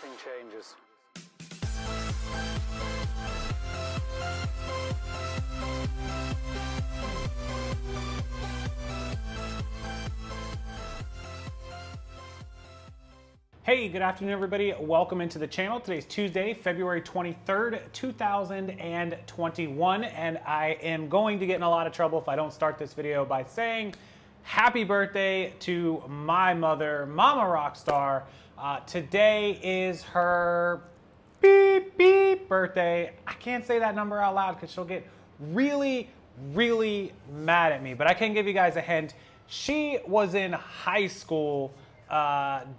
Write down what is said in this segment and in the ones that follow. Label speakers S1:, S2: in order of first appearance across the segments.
S1: nothing changes. Hey, good afternoon, everybody. Welcome into the channel. Today's Tuesday, February 23rd, 2021, and I am going to get in a lot of trouble if I don't start this video by saying happy birthday to my mother, Mama Rockstar. Today is her beep, beep birthday. I can't say that number out loud because she'll get really, really mad at me, but I can give you guys a hint. She was in high school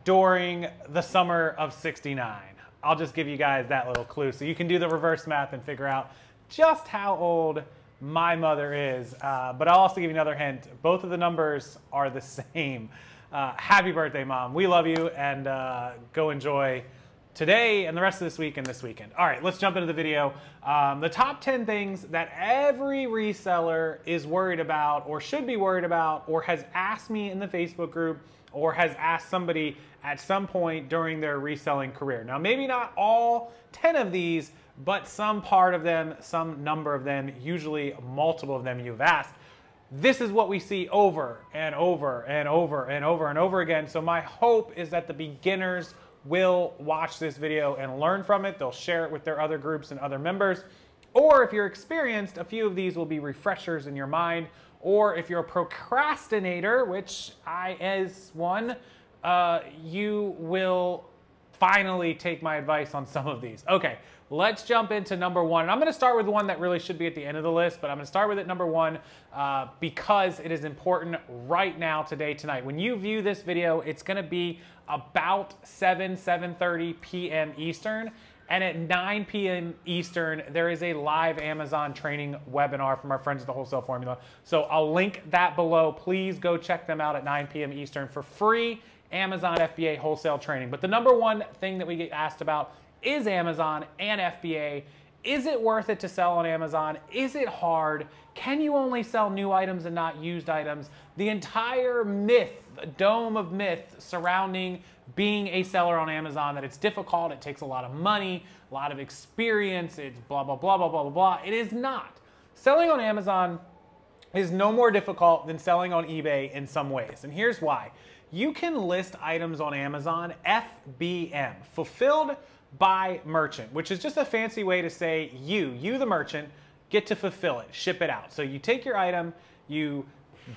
S1: during the summer of '69. I'll just give you guys that little clue so you can do the reverse math and figure out just how old my mother is. But I'll also give you another hint. Both of the numbers are the same. Happy birthday, Mom. We love you, and go enjoy today and the rest of this week and this weekend. All right, let's jump into the video. The top 10 things that every reseller is worried about or should be worried about or has asked me in the Facebook group or has asked somebody at some point during their reselling career. Now, maybe not all 10 of these, but some part of them, some number of them, usually multiple of them you've asked. This is what we see over and over and over and over and over again. So my hope is that the beginners will watch this video and learn from it. They'll share it with their other groups and other members. Or if you're experienced, a few of these will be refreshers in your mind. Or if you're a procrastinator, which I is one, you will finally take my advice on some of these. Okay, let's jump into number one. And I'm gonna start with the one that really should be at the end of the list, but I'm gonna start with it number one because it is important right now, today, tonight. When you view this video, it's gonna be about 7:30 p.m. Eastern. And at 9 p.m. Eastern, there is a live Amazon training webinar from our friends at the Wholesale Formula. So I'll link that below. Please go check them out at 9 p.m. Eastern for free Amazon FBA wholesale training. But the number one thing that we get asked about is Amazon and FBA. Is it worth it to sell on Amazon? Is it hard? Can you only sell new items and not used items? The entire myth, dome of myth surrounding being a seller on Amazon, that it's difficult, it takes a lot of money, a lot of experience, it's blah, blah, blah, blah, blah, blah, blah. It is not. Selling on Amazon is no more difficult than selling on eBay in some ways. And here's why. You can list items on Amazon, FBM, fulfilled by merchant, which is just a fancy way to say you the merchant, get to fulfill it, ship it out. So you take your item, you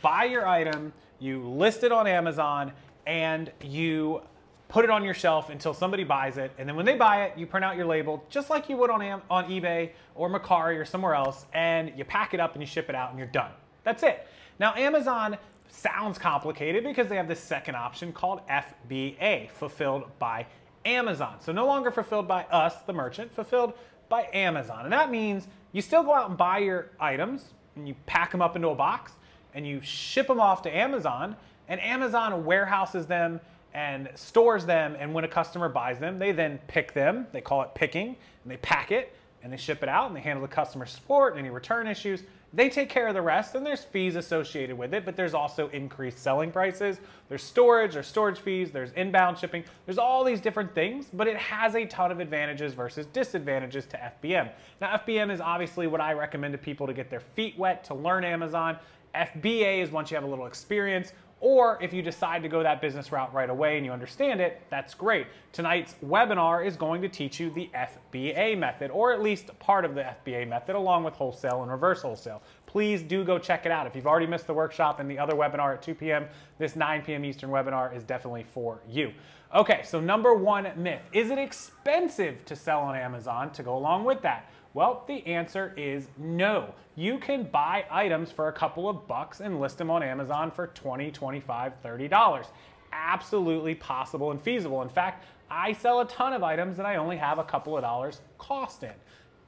S1: buy your item, you list it on Amazon, and you put it on your shelf until somebody buys it. And then when they buy it, you print out your label just like you would on eBay or Mercari or somewhere else, and you pack it up and you ship it out and you're done. That's it. Now, Amazon sounds complicated because they have this second option called FBA, fulfilled by Amazon. So no longer fulfilled by us, the merchant, fulfilled by Amazon. And that means you still go out and buy your items and you pack them up into a box and you ship them off to Amazon, and Amazon warehouses them and stores them, and when a customer buys them, they then pick them, they call it picking, and they pack it, and they ship it out, and they handle the customer support, any return issues. They take care of the rest, and there's fees associated with it, but there's also increased selling prices. There's storage fees, there's inbound shipping, there's all these different things, but it has a ton of advantages versus disadvantages to FBM. Now, FBM is obviously what I recommend to people to get their feet wet, to learn Amazon. FBA is once you have a little experience, or if you decide to go that business route right away and you understand it, that's great. Tonight's webinar is going to teach you the FBA method, or at least part of the FBA method, along with wholesale and reverse wholesale. Please do go check it out. If you've already missed the workshop and the other webinar at 2 p.m., this 9 p.m. Eastern webinar is definitely for you. Okay, so number one myth. Is it expensive to sell on Amazon? To go along with that, well, the answer is no. You can buy items for a couple of bucks and list them on Amazon for $20, $25, $30. Absolutely possible and feasible. In fact, I sell a ton of items and I only have a couple of dollars cost in.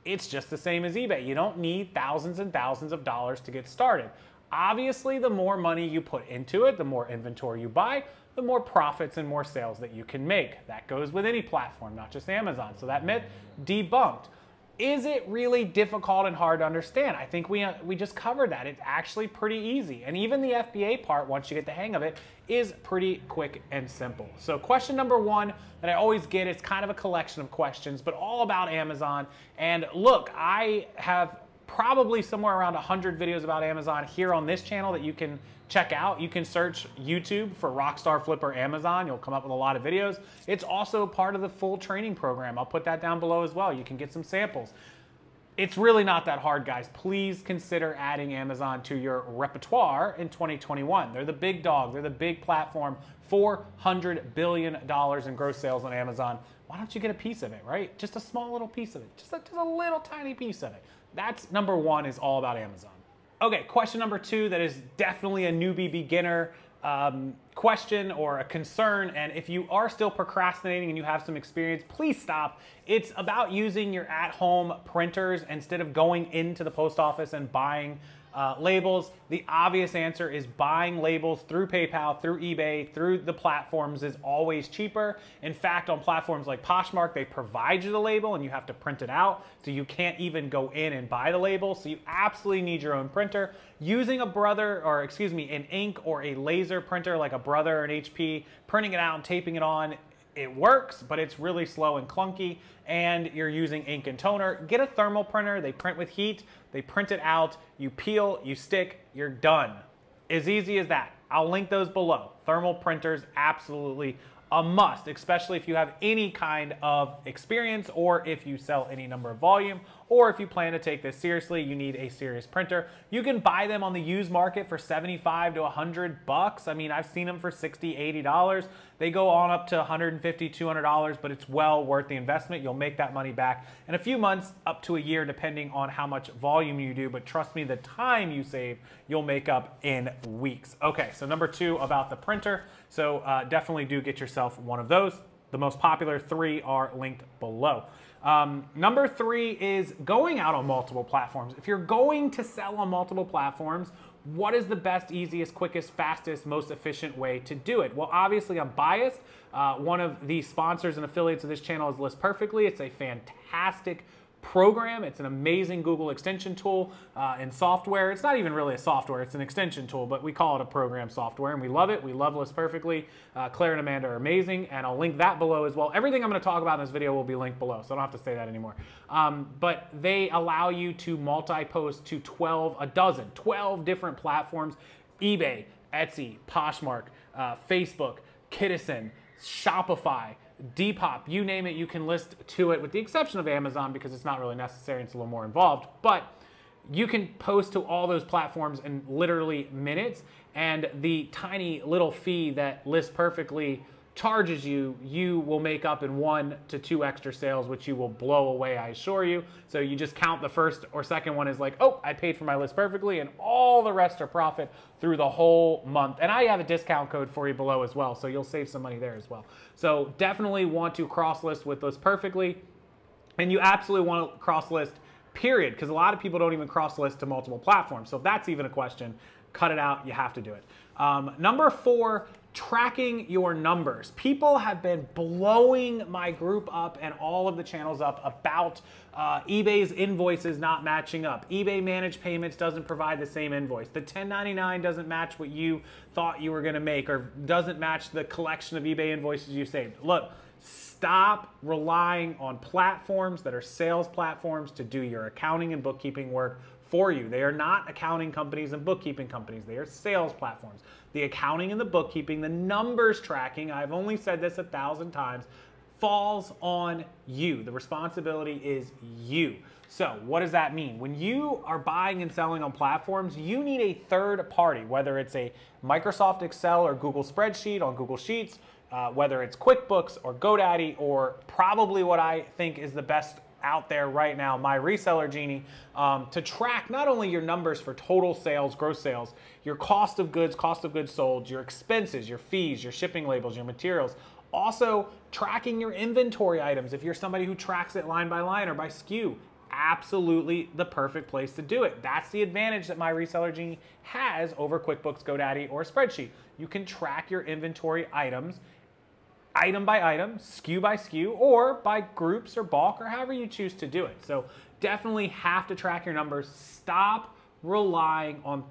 S1: It's just the same as eBay. You don't need thousands and thousands of dollars to get started. Obviously, the more money you put into it, the more inventory you buy, the more profits and more sales that you can make. That goes with any platform, not just Amazon. So that myth debunked. Is it really difficult and hard to understand? I think we just covered that. It's actually pretty easy. And even the FBA part, once you get the hang of it, is pretty quick and simple. So question number one that I always get, it's kind of a collection of questions, but all about Amazon. And look, I have probably somewhere around 100 videos about Amazon here on this channel that you can check out. You can search YouTube for Rockstarflipper Amazon. You'll come up with a lot of videos. It's also part of the full training program. I'll put that down below as well. You can get some samples. It's really not that hard, guys. Please consider adding Amazon to your repertoire in 2021. They're the big dog. They're the big platform. $400 billion in gross sales on Amazon. Why don't you get a piece of it, right? Just a small little piece of it. Just a little tiny piece of it. That's number one, is all about Amazon. Okay, question number two, that is definitely a newbie beginner question or a concern. And if you are still procrastinating and you have some experience, please stop. It's about using your at-home printers instead of going into the post office and buying labels. The obvious answer is buying labels through PayPal, through eBay, through the platforms is always cheaper. In fact, on platforms like Poshmark, they provide you the label and you have to print it out. So you can't even go in and buy the label. So you absolutely need your own printer. Using an ink or a laser printer like a Brother or an HP, printing it out and taping it on, it works, but it's really slow and clunky, and you're using ink and toner. Get a thermal printer. They print with heat. They print it out. You peel, you stick, you're done. As easy as that. I'll link those below. Thermal printers, absolutely a must, especially if you have any kind of experience or if you sell any number of volume, or if you plan to take this seriously, you need a serious printer. You can buy them on the used market for 75 to 100 bucks. I mean, I've seen them for 60, $80. They go on up to 150, $200, but it's well worth the investment. You'll make that money back in a few months, up to a year, depending on how much volume you do. But trust me, the time you save, you'll make up in weeks. Okay, so number two about the printer. So definitely do get yourself one of those. The most popular three are linked below. Number three is going out on multiple platforms. If you're going to sell on multiple platforms, what is the best, easiest, quickest, fastest, most efficient way to do it? Well, obviously I'm biased. One of the sponsors and affiliates of this channel is List Perfectly. It's a fantastic program. It's an amazing Google extension tool and software. It's not even really a software, it's an extension tool, but we call it a program software and we love it. We love List Perfectly. Claire and Amanda are amazing, and I'll link that below as well. Everything I'm going to talk about in this video will be linked below, so I don't have to say that anymore. But they allow you to multi-post to 12 different platforms: eBay, Etsy, Poshmark, Facebook, Kittison, Shopify, Depop, you name it, you can list to it, with the exception of Amazon because it's not really necessary, it's a little more involved. But you can post to all those platforms in literally minutes, and the tiny little fee that List Perfectly charges you, you will make up in 1 to 2 extra sales, which you will blow away, I assure you. So you just count the first or second one as like, oh, I paid for my List Perfectly, and all the rest are profit through the whole month. And I have a discount code for you below as well, so you'll save some money there as well. So definitely want to cross-list with List Perfectly, and you absolutely want to cross-list, period, because a lot of people don't even cross-list to multiple platforms. So if that's even a question, cut it out, you have to do it. Number 4, tracking your numbers. People have been blowing my group up and all of the channels up about eBay's invoices not matching up. eBay Managed Payments doesn't provide the same invoice. The 1099 doesn't match what you thought you were going to make, or doesn't match the collection of eBay invoices you saved. Look, stop relying on platforms that are sales platforms to do your accounting and bookkeeping work for you. They are not accounting companies and bookkeeping companies. They are sales platforms. The accounting and the bookkeeping, the numbers tracking, I've only said this 1,000 times, falls on you. The responsibility is you. So what does that mean? When you are buying and selling on platforms, you need a third party, whether it's a Microsoft Excel or Google spreadsheet on Google Sheets, whether it's QuickBooks or GoDaddy, or probably what I think is the best out there right now, my Reseller Genie, to track not only your numbers for total sales, gross sales, your cost of goods sold, your expenses, your fees, your shipping labels, your materials, also tracking your inventory items. If you're somebody who tracks it line by line or by SKU, absolutely the perfect place to do it. That's the advantage that my Reseller Genie has over QuickBooks, GoDaddy, or a spreadsheet. You can track your inventory items item by item, SKU by SKU, or by groups or bulk, or however you choose to do it. So definitely have to track your numbers. Stop relying on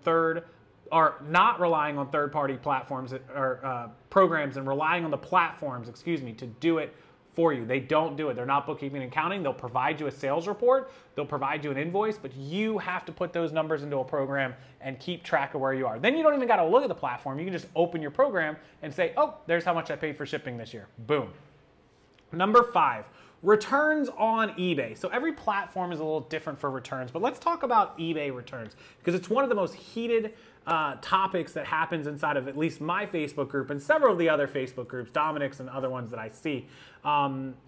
S1: not relying on third-party platforms or programs, and relying on the platforms, excuse me, to do it for you. They don't do it. They're not bookkeeping and accounting. They'll provide you a sales report. They'll provide you an invoice, but you have to put those numbers into a program and keep track of where you are. Then you don't even got to look at the platform. You can just open your program and say, oh, there's how much I paid for shipping this year. Boom. Number 5, returns on eBay. So every platform is a little different for returns, but let's talk about eBay returns because it's one of the most heated topics that happens inside of at least my Facebook group and several of the other Facebook groups, Dominic's and other ones that I see.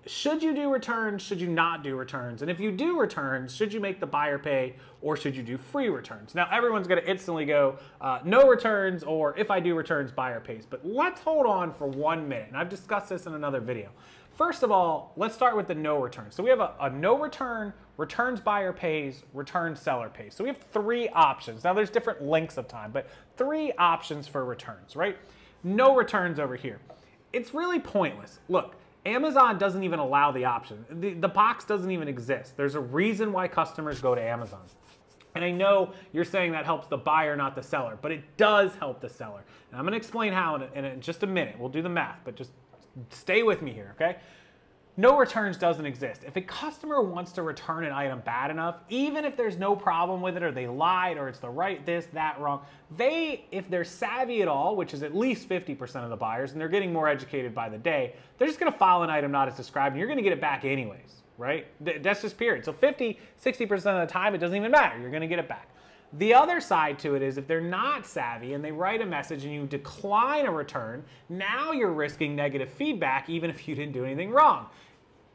S1: Should you do returns? Should you not do returns? And if you do returns, should you make the buyer pay or should you do free returns? Now, everyone's going to instantly go, no returns, or if I do returns, buyer pays. But let's hold on for 1 minute. And I've discussed this in another video. First of all, let's start with the no return. So we have a no return, returns buyer pays, returns seller pays. So we have 3 options. Now there's different lengths of time, but 3 options for returns, right? No returns over here. It's really pointless. Look, Amazon doesn't even allow the option. The box doesn't even exist. There's a reason why customers go to Amazon. And I know you're saying that helps the buyer, not the seller, but it does help the seller. And I'm gonna explain how in just a minute. We'll do the math, but just stay with me here, okay? No returns doesn't exist. If a customer wants to return an item bad enough, even if there's no problem with it, or they lied, or it's the right this, that, wrong, if they're savvy at all, which is at least 50% of the buyers, and they're getting more educated by the day, they're just gonna file an item not as described, and you're gonna get it back anyways, right? That's just period. So 50, 60% of the time, it doesn't even matter. You're gonna get it back. The other side to it is if they're not savvy and they write a message and you decline a return, now you're risking negative feedback even if you didn't do anything wrong.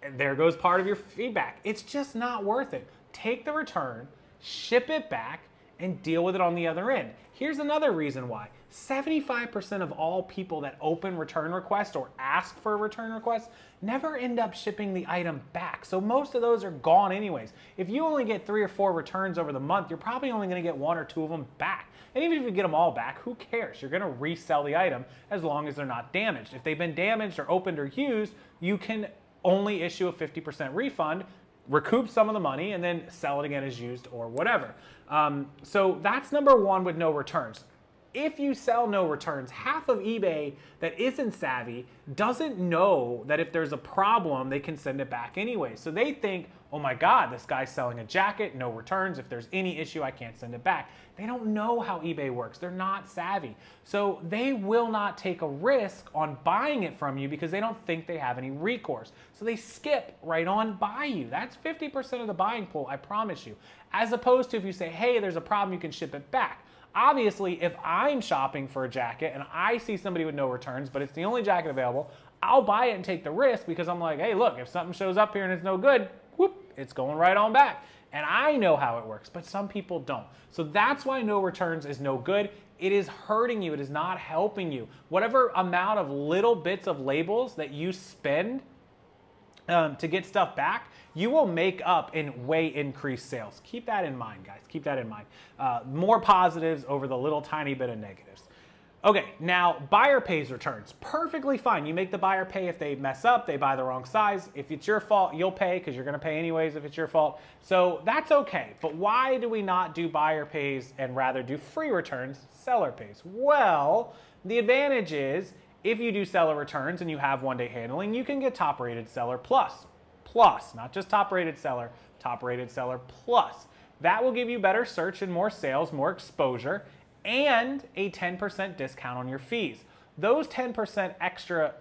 S1: And there goes part of your feedback. It's just not worth it. Take the return, ship it back, and deal with it on the other end. Here's another reason why. 75% of all people that open return requests or ask for a return request never end up shipping the item back. So most of those are gone anyways. If you only get 3 or 4 returns over the month, you're probably only gonna get 1 or 2 of them back. And even if you get them all back, who cares? You're gonna resell the item as long as they're not damaged. If they've been damaged or opened or used, you can only issue a 50% refund, recoup some of the money, and then sell it again as used or whatever. So that's number 1 with no returns. If you sell no returns, half of eBay that isn't savvy doesn't know that if there's a problem, they can send it back anyway. So they think, oh my God, this guy's selling a jacket, no returns. If there's any issue, I can't send it back. They don't know how eBay works. They're not savvy. So they will not take a risk on buying it from you because they don't think they have any recourse. So they skip right on by you. That's 50% of the buying pool, I promise you. As opposed to if you say, hey, there's a problem, you can ship it back. Obviously, if I'm shopping for a jacket and I see somebody with no returns, but it's the only jacket available, I'll buy it and take the risk because I'm like, hey, look, if something shows up here and it's no good, whoop, it's going right on back. And I know how it works, but some people don't. So that's why no returns is no good. It is hurting you. It is not helping you. Whatever amount of little bits of labels that you spend to get stuff back, you will make up in way increased sales. Keep that in mind, guys. Keep that in mind. More positives over the little tiny bit of negatives. Okay, now buyer pays returns. Perfectly fine. You make the buyer pay if they mess up, they buy the wrong size. If it's your fault, you'll pay because you're going to pay anyways if it's your fault. So that's okay. But why do we not do buyer pays and rather do free returns, seller pays? Well, the advantage is if you do seller returns and you have one-day handling, you can get top-rated seller plus. Plus, not just top-rated seller plus. That will give you better search and more sales, more exposure, and a 10% discount on your fees. Those 10% extra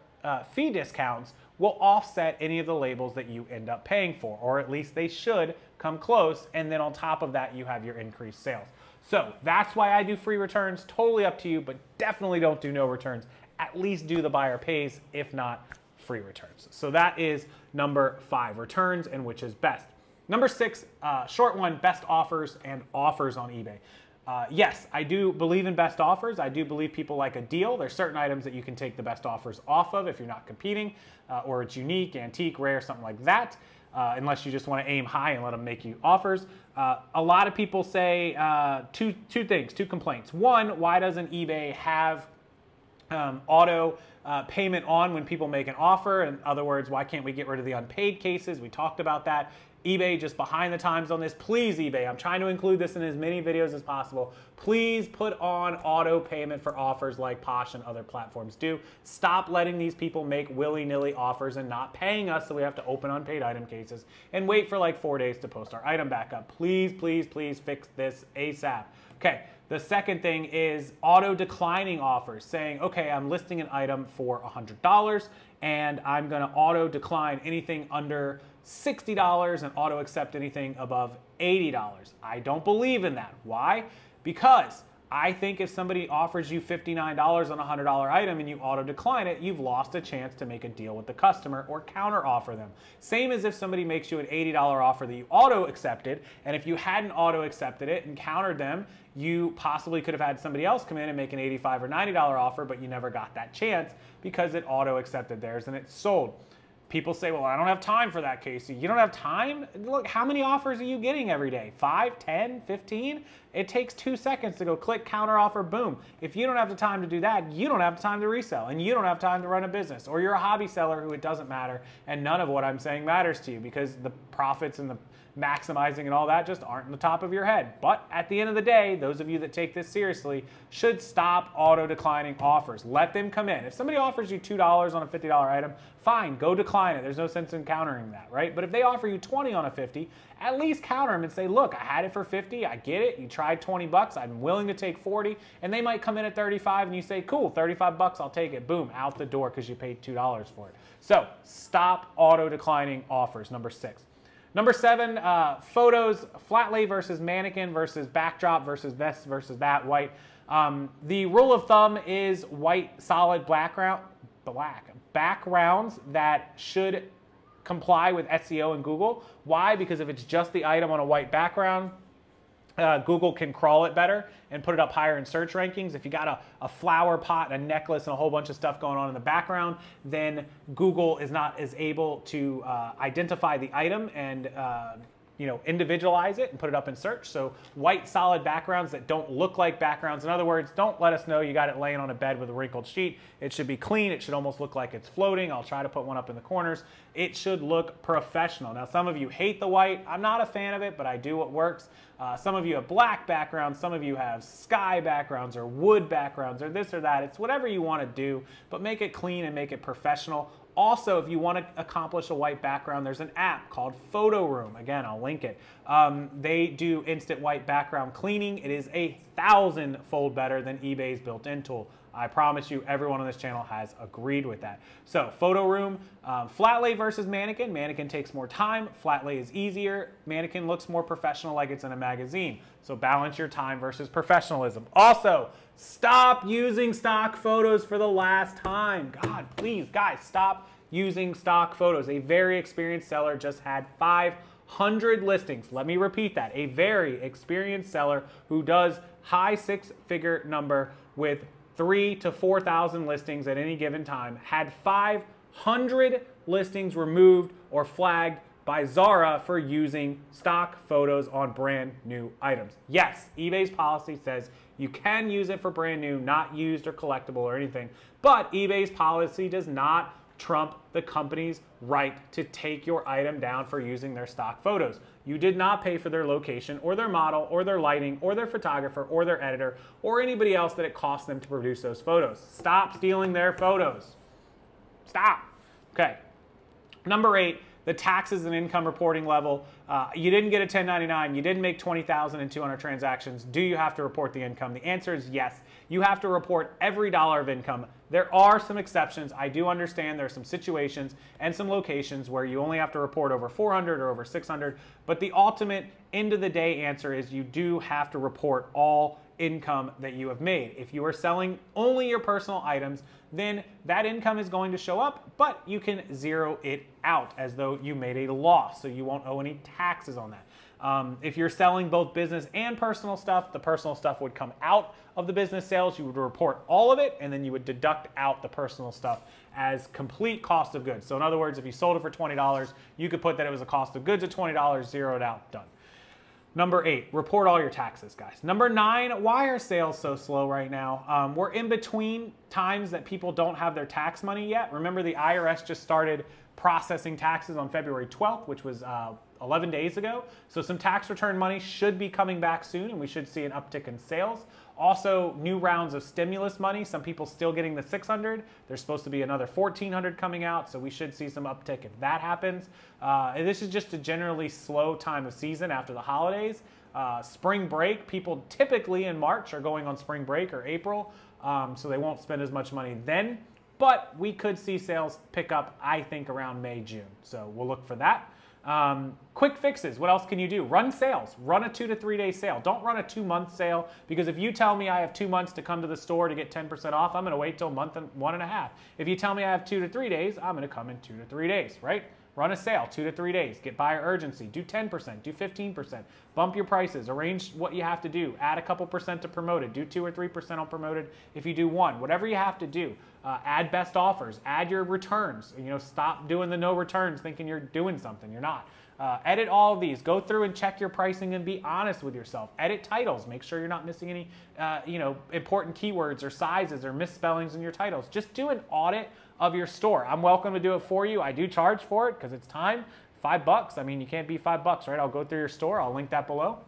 S1: fee discounts will offset any of the labels that you end up paying for, or at least they should come close, and then on top of that, you have your increased sales. So that's why I do free returns, totally up to you, but definitely don't do no returns. At least do the buyer pays, if not free returns. So that is number 5, returns and which is best. Number 6, short one, best offers and offers on eBay. Yes, I do believe in best offers. I do believe people like a deal. There's certain items that you can take the best offers off of if you're not competing, or it's unique, antique, rare, something like that, unless you just want to aim high and let them make you offers. A lot of people say two complaints. One, why doesn't eBay have auto payment on when people make an offer. In other words, why can't we get rid of the unpaid cases? We talked about that. eBay just behind the times on this. Please, eBay, I'm trying to include this in as many videos as possible. Please put on auto payment for offers like Posh and other platforms do. Stop letting these people make willy-nilly offers and not paying us so we have to open unpaid item cases and wait for like 4 days to post our item back up. Please, please, please fix this ASAP. Okay, the second thing is auto declining offers, saying, okay, I'm listing an item for $100 and I'm gonna auto decline anything under $60 and auto accept anything above $80. I don't believe in that. Why? Because I think if somebody offers you $59 on a $100 item and you auto decline it, you've lost a chance to make a deal with the customer or counter offer them. Same as if somebody makes you an $80 offer that you auto accepted, and if you hadn't auto accepted it and countered them, you possibly could have had somebody else come in and make an $85 or $90 offer, but you never got that chance because it auto accepted theirs and it sold. People say, well, I don't have time for that, Casey. You don't have time? Look, how many offers are you getting every day? 5, 10, 15? It takes 2 seconds to go click, counter offer, boom. If you don't have the time to do that, you don't have the time to resell, and you don't have time to run a business. Or you're a hobby seller who it doesn't matter, and none of what I'm saying matters to you because the profits and the maximizing and all that just aren't in the top of your head. But at the end of the day, those of you that take this seriously should stop auto declining offers. Let them come in. If somebody offers you $2 on a $50 item, fine, go decline it. There's no sense in countering that, right? But if they offer you 20 on a 50, at least counter them and say, look, I had it for 50, I get it, you tried 20 bucks, I'm willing to take 40, and they might come in at 35 and you say, cool, 35 bucks, I'll take it, boom, out the door because you paid $2 for it. So stop auto declining offers, number 6. Number 7, photos, flat lay versus mannequin versus backdrop versus this versus that, white. The rule of thumb is white solid backgrounds that should comply with SEO and Google. Why? Because if it's just the item on a white background, Google can crawl it better and put it up higher in search rankings. If you got a flower pot, a necklace, and a whole bunch of stuff going on in the background, then Google is not as able to identify the item and individualize it and put it up in search. So white solid backgrounds that don't look like backgrounds. In other words, don't let us know you got it laying on a bed with a wrinkled sheet. It should be clean. It should almost look like it's floating. I'll try to put one up in the corners. It should look professional. Now, some of you hate the white. I'm not a fan of it, but I do what works. Some of you have black backgrounds. Some of you have sky backgrounds or wood backgrounds or this or that. It's whatever you want to do, but make it clean and make it professional. Also, if you want to accomplish a white background, there's an app called Photo Room. Again, I'll link it. They do instant white background cleaning. It is 1,000-fold better than eBay's built-in tool. I promise you, everyone on this channel has agreed with that. So, Photo Room, flat lay versus mannequin. Mannequin takes more time. Flat lay is easier. Mannequin looks more professional, like it's in a magazine. So, balance your time versus professionalism. Also, stop using stock photos for the last time. God, please, guys, stop using stock photos. A very experienced seller just had 500 listings. Let me repeat that. A very experienced seller who does high six-figure number with 3,000 to 4,000 listings at any given time had 500 listings removed or flagged by Zara for using stock photos on brand new items. Yes, eBay's policy says you can use it for brand new, not used or collectible or anything, but eBay's policy does not trump the company's right to take your item down for using their stock photos. You did not pay for their location or their model or their lighting or their photographer or their editor or anybody else that it cost them to produce those photos. Stop stealing their photos. Stop. Okay. Number 8, the taxes and income reporting level. You didn't get a 1099. You didn't make 20,200 transactions. Do you have to report the income? The answer is yes. You have to report every dollar of income. There are some exceptions. I do understand there are some situations and some locations where you only have to report over 400 or over 600, but the ultimate end of the day answer is you do have to report all income that you have made. If you are selling only your personal items, then that income is going to show up, but you can zero it out as though you made a loss, so you won't owe any taxes on that. If you're selling both business and personal stuff, the personal stuff would come out of the business sales. You would report all of it, and then you would deduct out the personal stuff as complete cost of goods. So in other words, if you sold it for $20, you could put that it was a cost of goods of $20, zero it out, done. Number 8, report all your taxes, guys. Number 9, why are sales so slow right now? We're in between times that people don't have their tax money yet. Remember, the IRS just started processing taxes on February 12th, which was 11 days ago. So some tax return money should be coming back soon, and we should see an uptick in sales. Also, new rounds of stimulus money. Some people still getting the $600. There's supposed to be another $1,400 coming out, so we should see some uptick if that happens. And this is just a generally slow time of season after the holidays. Spring break, people typically in March are going on spring break or April, so they won't spend as much money then. But we could see sales pick up, I think, around May, June. So we'll look for that. Quick fixes. What else can you do? Run sales. Run a 2 to 3 day sale. Don't run a 2-month sale, because if you tell me I have 2 months to come to the store to get 10% off, I'm going to wait till a month and 1.5. If you tell me I have 2 to 3 days, I'm going to come in 2 to 3 days, right? Run a sale 2 to 3 days. Get buyer urgency. Do 10%. Do 15%. Bump your prices. Arrange what you have to do. Add a couple percent to promoted. Do 2 or 3% on promoted if you do 1. Whatever you have to do. Add best offers. Add your returns. You know, stop doing the no returns thinking you're doing something. You're not. Edit all of these. Go through and check your pricing and be honest with yourself. Edit titles. Make sure you're not missing any important keywords or sizes or misspellings in your titles. Just do an audit of your store. I'm welcome to do it for you. I do charge for it because it's time. $5. I mean, you can't beat $5, right? I'll go through your store. I'll link that below.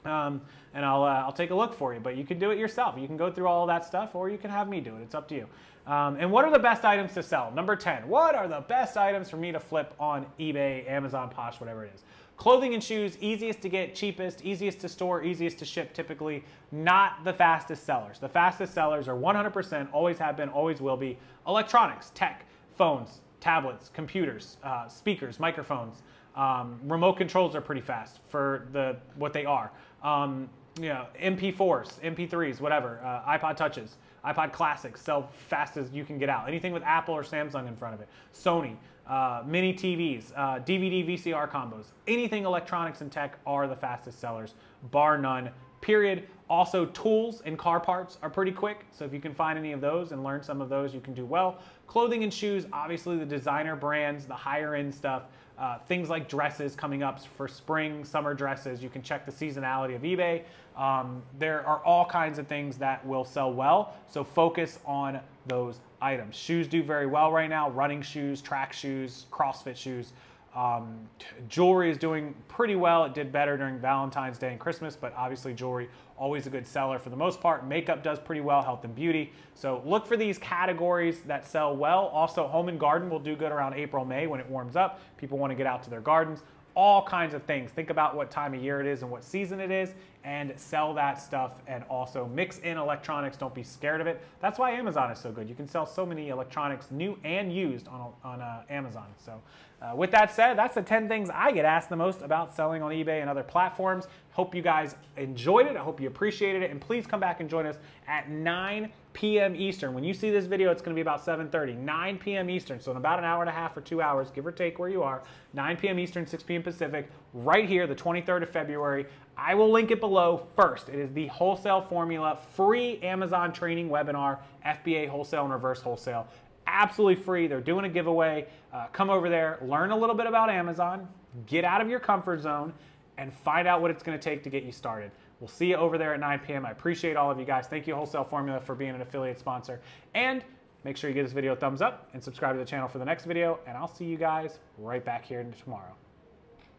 S1: And I'll take a look for you, but you can do it yourself. You can go through all of that stuff, or you can have me do it. It's up to you. And what are the best items to sell? Number 10, what are the best items for me to flip on eBay, Amazon, Posh, whatever it is? Clothing and shoes, easiest to get, cheapest, easiest to store, easiest to ship, typically not the fastest sellers. The fastest sellers are 100%, always have been, always will be, electronics, tech, phones, tablets, computers, speakers, microphones. Remote controls are pretty fast for what they are. MP4s, MP3s, whatever, iPod Touches, iPod Classics sell fast as you can get out. Anything with Apple or Samsung in front of it. Sony, mini TVs, DVD, VCR combos. Anything electronics and tech are the fastest sellers, bar none, period. Also, tools and car parts are pretty quick, so if you can find any of those and learn some of those, you can do well. Clothing and shoes, obviously the designer brands, the higher end stuff, things like dresses coming up for spring, summer dresses. You can check the seasonality of eBay. There are all kinds of things that will sell well, so focus on those items. Shoes do very well right now, running shoes, track shoes, CrossFit shoes. Jewelry is doing pretty well. It did better during Valentine's Day and Christmas, but obviously jewelry, always a good seller for the most part. Makeup does pretty well, health and beauty. So look for these categories that sell well. Also, home and garden will do good around April, May when it warms up. People want to get out to their gardens. All kinds of things. Think about what time of year it is and what season it is, and sell that stuff, and also mix in electronics. Don't be scared of it. That's why Amazon is so good. You can sell so many electronics, new and used, on Amazon. So with that said, that's the 10 things I get asked the most about selling on eBay and other platforms. Hope you guys enjoyed it. I hope you appreciated it, and please come back and join us at 9 p.m. Eastern. When you see this video, it's going to be about 7:30, 9 p.m. Eastern. So in about an hour and a half or 2 hours, give or take where you are, 9 p.m. Eastern, 6 p.m. Pacific, right here, the 23rd of February. I will link it below first. It is the Wholesale Formula free Amazon training webinar, FBA wholesale and reverse wholesale. Absolutely free. They're doing a giveaway. Come over there, learn a little bit about Amazon, get out of your comfort zone, and find out what it's going to take to get you started. We'll see you over there at 9 p.m. I appreciate all of you guys. Thank you, Wholesale Formula, for being an affiliate sponsor. And make sure you give this video a thumbs up and subscribe to the channel for the next video. And I'll see you guys right back here tomorrow.